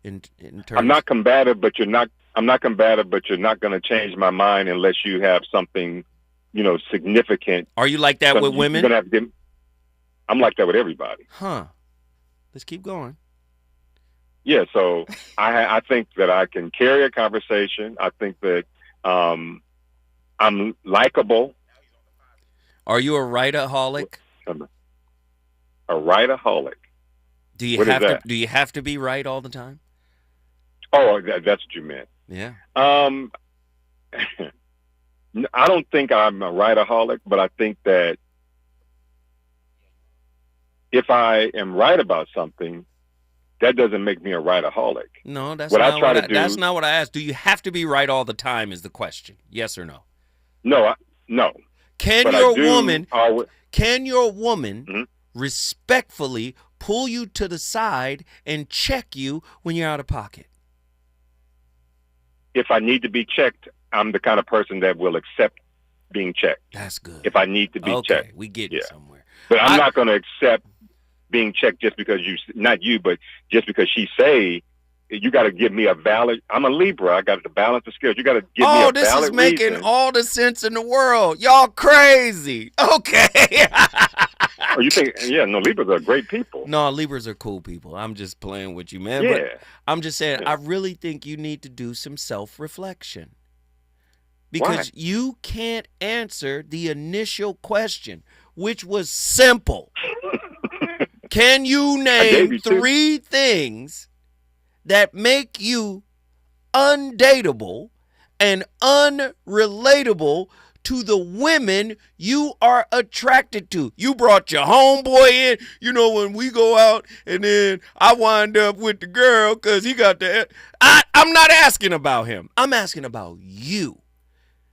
In terms, I'm not combative, but you're not. I'm not combative, but you're not going to change my mind unless you have something, significant. Are you like that with women? I'm like that with everybody. Huh. Let's keep going. Yeah, so I think that I can carry a conversation. I think that I'm likable. Are you a writeaholic? A writeaholic. Do you have to be right all the time? Oh, that's what you meant. Yeah. I don't think I'm a writeaholic, but I think that if I am right about something, that doesn't make me a writeaholic. No, that's not what I asked. Do you have to be right all the time is the question. Yes or no? No. Can your woman respectfully pull you to the side and check you when you're out of pocket? If I need to be checked, I'm the kind of person that will accept being checked. That's good. If I need to be checked. We get it somewhere. But I'm not going to accept being checked just because but just because she say you got to give me a valid. I'm a Libra. I got to balance the scales. You got to give me a valid reason. Oh, this is making all the sense in the world. Y'all crazy. Okay. Oh, you think? Yeah, no, Libras are great people. No, Libras are cool people. I'm just playing with you, man. Yeah. But I'm just saying, I really think you need to do some self-reflection. Because you can't answer the initial question, which was simple. Can you name 3 things that make you undateable and unrelatable to the women you are attracted to? You brought your homeboy in. When we go out and then I wind up with the girl because he got the... I'm not asking about him. I'm asking about you.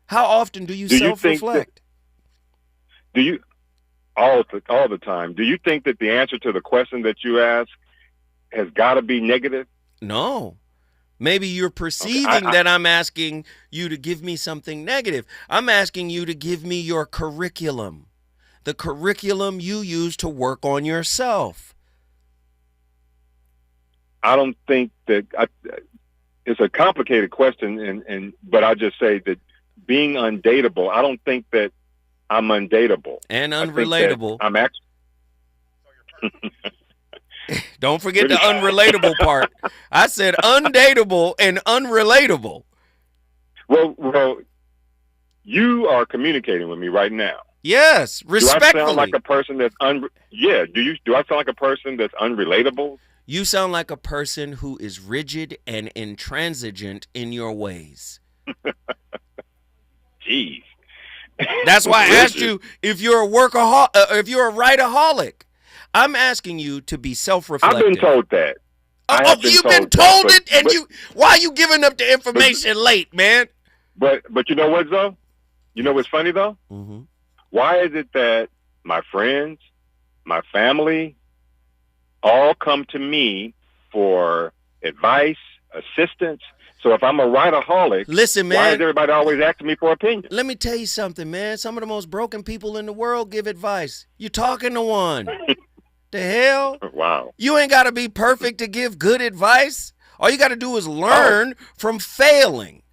How often do you self-reflect? Do you... All the time. Do you think that the answer to the question that you ask has got to be negative? No. Maybe you're perceiving that I'm asking you to give me something negative. I'm asking you to give me your curriculum, the curriculum you use to work on yourself. I don't think that it's a complicated question, but I'll just say that being undateable, I don't think that I'm undateable. And unrelatable. I'm actually... Don't forget the unrelatable part. I said undateable and unrelatable. Well, you are communicating with me right now. Yes, respectfully. Do I sound like a person that's do I sound like a person that's unrelatable? You sound like a person who is rigid and intransigent in your ways. Jeez. That's why I asked you if you're a workaholic, if you're a write-aholic. I'm asking you to be self-reflective. I've been told that. You've been told it, and why are you giving up the information late, man? But you know what, though? You know what's funny, though? Mm-hmm. Why is it that my friends, my family, all come to me for advice, assistance? So if I'm a write-aholic, listen, man, why is everybody always asking me for opinion? Let me tell you something, man. Some of the most broken people in the world give advice. You're talking to one. The hell? Wow. You ain't got to be perfect to give good advice. All you got to do is learn from failing.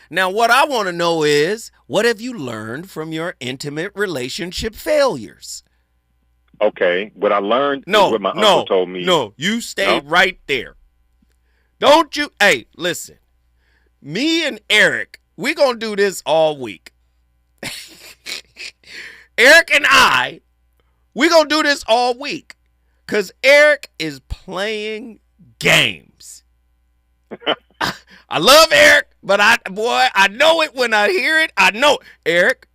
Now, what I want to know is, what have you learned from your intimate relationship failures? Okay, what I learned is what my uncle told me. No, you stay right there. Don't you? Hey, listen. Me and Eric, we going to do this all week. Eric and I, we going to do this all week. Because Eric is playing games. I love Eric, but I know it when I hear it. I know. Eric,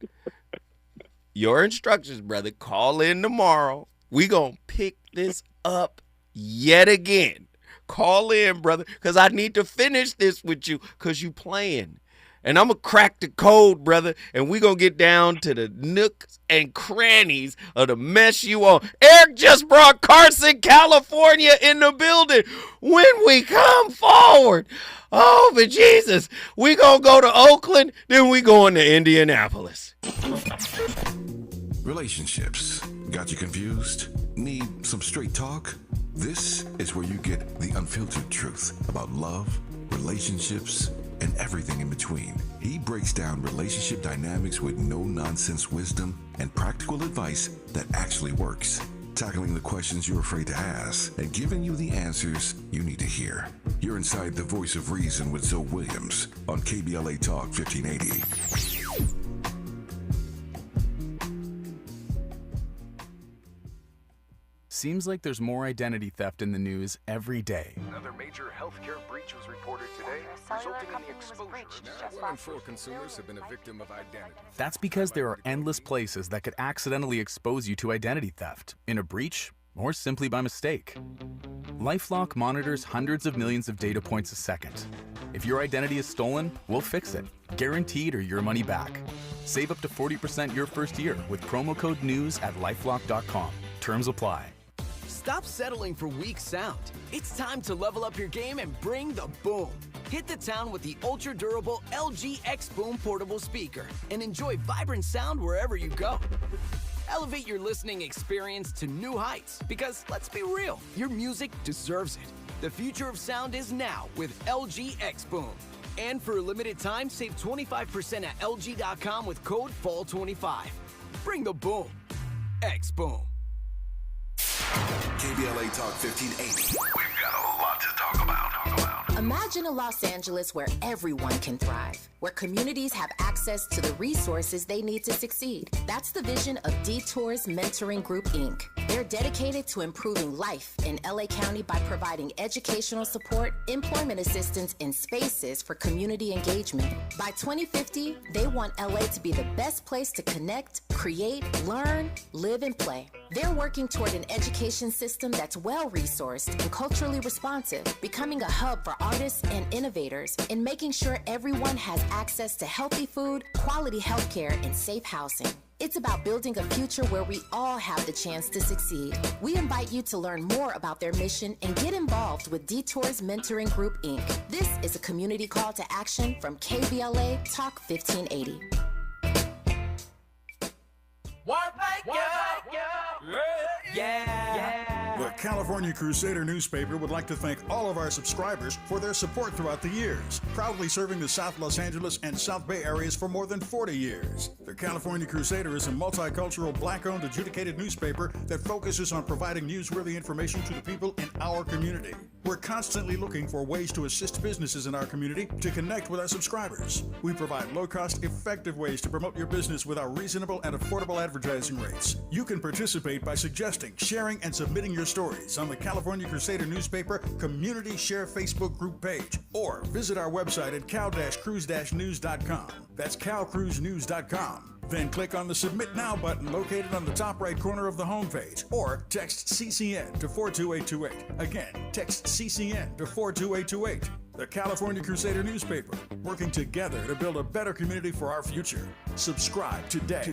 your instructions, brother. Call in tomorrow. We going to pick this up yet again. Call in, brother, because I need to finish this with you because you playing. And I'm going to crack the code, brother, and we going to get down to the nooks and crannies of the mess you on. Eric just brought Carson, California in the building. When we come forward, oh, but Jesus, we going to go to Oakland, then we going to Indianapolis. Relationships. Got you confused? Need some straight talk? This is where you get the unfiltered truth about love, relationships, and everything in between. He breaks down relationship dynamics with no-nonsense wisdom and practical advice that actually works. Tackling the questions you're afraid to ask and giving you the answers you need to hear. You're inside the Voice of Reason with Zoe Williams on KBLA Talk 1580. Seems like there's more identity theft in the news every day. Another major healthcare breach was reported today, resulting in the exposure. Now, 1 in 4 consumers have been a victim of identity. That's because there are endless places that could accidentally expose you to identity theft, in a breach, or simply by mistake. LifeLock monitors hundreds of millions of data points a second. If your identity is stolen, we'll fix it, guaranteed or your money back. Save up to 40% your first year with promo code NEWS at lifelock.com. Terms apply. Stop settling for weak sound. It's time to level up your game and bring the boom. Hit the town with the ultra-durable LG X Boom portable speaker and enjoy vibrant sound wherever you go. Elevate your listening experience to new heights because, let's be real, your music deserves it. The future of sound is now with LG X Boom. And for a limited time, save 25% at LG.com with code FALL25. Bring the boom. X Boom. KBLA Talk 1580. We've got a lot to talk about. Imagine a Los Angeles where everyone can thrive, where communities have access to the resources they need to succeed. That's the vision of Detours Mentoring Group, Inc. They're dedicated to improving life in LA County by providing educational support, employment assistance, and spaces for community engagement. By 2050, they want LA to be the best place to connect, create, learn, live, and play. They're working toward an education system that's well-resourced and culturally responsive, becoming a hub for artists and innovators, and making sure everyone has access to healthy food, quality healthcare, and safe housing. It's about building a future where we all have the chance to succeed. We invite you to learn more about their mission and get involved with Detours Mentoring Group, Inc. This is a community call to action from KBLA Talk 1580. The California Crusader newspaper would like to thank all of our subscribers for their support throughout the years, proudly serving the South Los Angeles and South Bay areas for more than 40 years. The California Crusader is a multicultural, black-owned, adjudicated newspaper that focuses on providing newsworthy information to the people in our community. We're constantly looking for ways to assist businesses in our community to connect with our subscribers. We provide low-cost, effective ways to promote your business with our reasonable and affordable advertising rates. You can participate by suggesting, sharing, and submitting your stories on the California Crusader newspaper Community Share Facebook group page, or visit our website at cal-cruise-news.com. That's calcruisenews.com. Then click on the Submit Now button located on the top right corner of the homepage, or text CCN to 42828. Again, text CCN to 42828. The California Crusader newspaper, working together to build a better community for our future. Subscribe today. You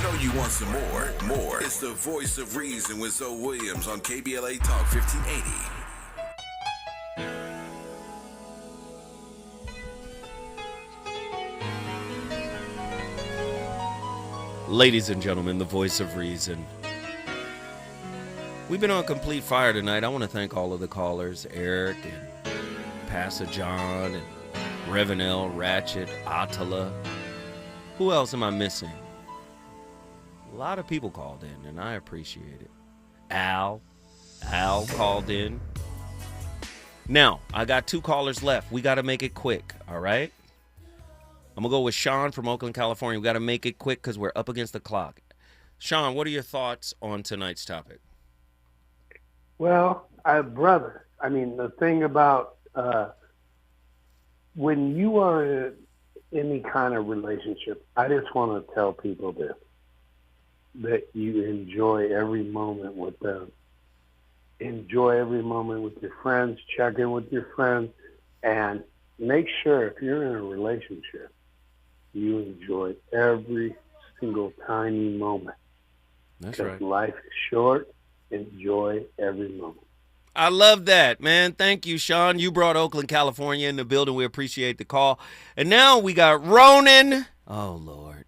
know you want some more. It's the Voice of Reason with Zoe Williams on KBLA Talk 1580. Ladies and gentlemen, the Voice of Reason. We've been on complete fire tonight. I want to thank all of the callers, Eric and Pastor John and Revenel, Ratchet, Attila. Who else am I missing? A lot of people called in, and I appreciate it. Al called in. Now, I got 2 callers left. We got to make it quick, all right? I'm going to go with Sean from Oakland, California. We got to make it quick because we're up against the clock. Sean, what are your thoughts on tonight's topic? Well, the thing about when you are in any kind of relationship, I just want to tell people this, that you enjoy every moment with them. Enjoy every moment with your friends, check in with your friends, and make sure if you're in a relationship, you enjoy every single tiny moment. That's because right. Life is short. Enjoy every moment. I love that, man. Thank you, Sean. You brought Oakland, California in the building. We appreciate the call. And now we got Ronan. Oh, Lord.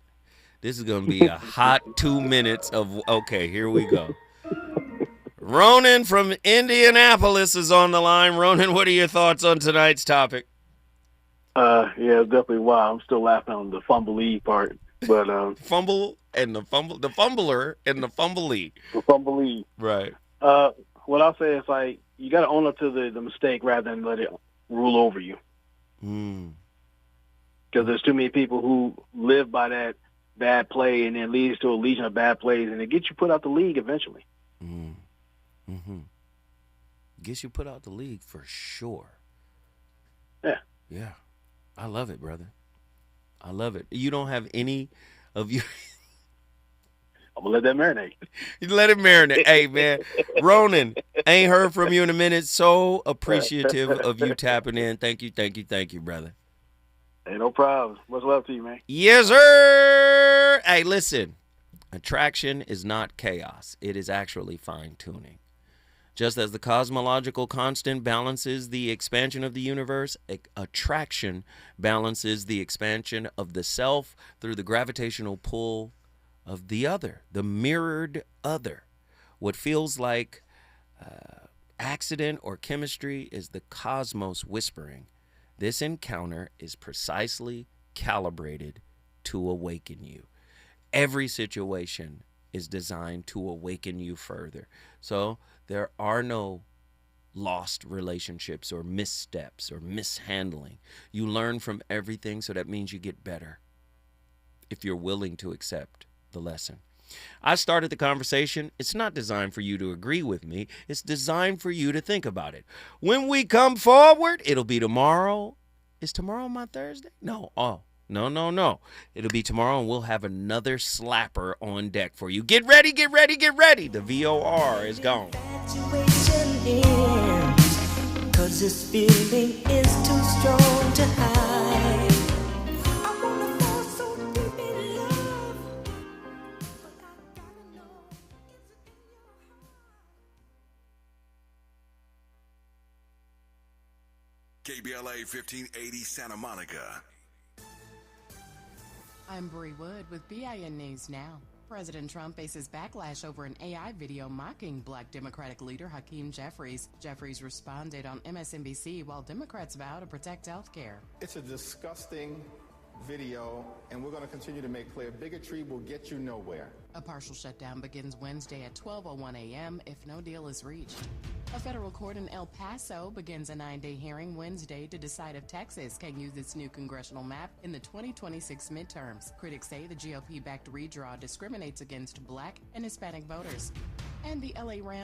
This is going to be a hot 2 minutes of, okay, here we go. Ronan from Indianapolis is on the line. Ronan, what are your thoughts on tonight's topic? Yeah, it's definitely wild. I'm still laughing on the fumbly part. But fumble and the fumbler and the fumbly. The fumbly. Right. What I'll say is like you got to own up to the mistake rather than let it rule over you. Because there's too many people who live by that bad play and then leads to a legion of bad plays, and it gets you put out the league eventually. Gets you put out the league for sure. Yeah. Yeah. I love it, brother. I love it. You don't have any of you. I'm going to let that marinate. You let it marinate. Hey, man. Ronan, ain't heard from you in a minute. So appreciative of you tapping in. Thank you, brother. Hey, no problem. Much love to you, man. Yes, sir. Hey, listen. Attraction is not chaos. It is actually fine-tuning. Just as the cosmological constant balances the expansion of the universe, attraction balances the expansion of the self through the gravitational pull of the other, the mirrored other. What feels like accident or chemistry is the cosmos whispering. This encounter is precisely calibrated to awaken you. Every situation is designed to awaken you further. So there are no lost relationships or missteps or mishandling. You learn from everything, so that means you get better if you're willing to accept the lesson. I started the conversation. It's not designed for you to agree with me. It's designed for you to think about it. When we come forward, it'll be tomorrow. Is tomorrow my Thursday? No. Oh. No. It'll be tomorrow, and we'll have another slapper on deck for you. Get ready. The VOR is gone. 'Cause this feeling is too strong to hide. I wanna fall so deep in love. KBLA 1580 Santa Monica. I'm Bree Wood with BIN News Now. President Trump faces backlash over an AI video mocking Black Democratic leader Hakeem Jeffries. Jeffries responded on MSNBC while Democrats vow to protect health care. It's a disgusting video, and we're going to continue to make clear bigotry will get you nowhere. A partial shutdown begins Wednesday at 12:01 a.m. if no deal is reached. A federal court in El Paso begins a 9-day hearing Wednesday to decide if Texas can use its new congressional map in the 2026 midterms. Critics say the GOP-backed redraw discriminates against Black and Hispanic voters. And the LA Rams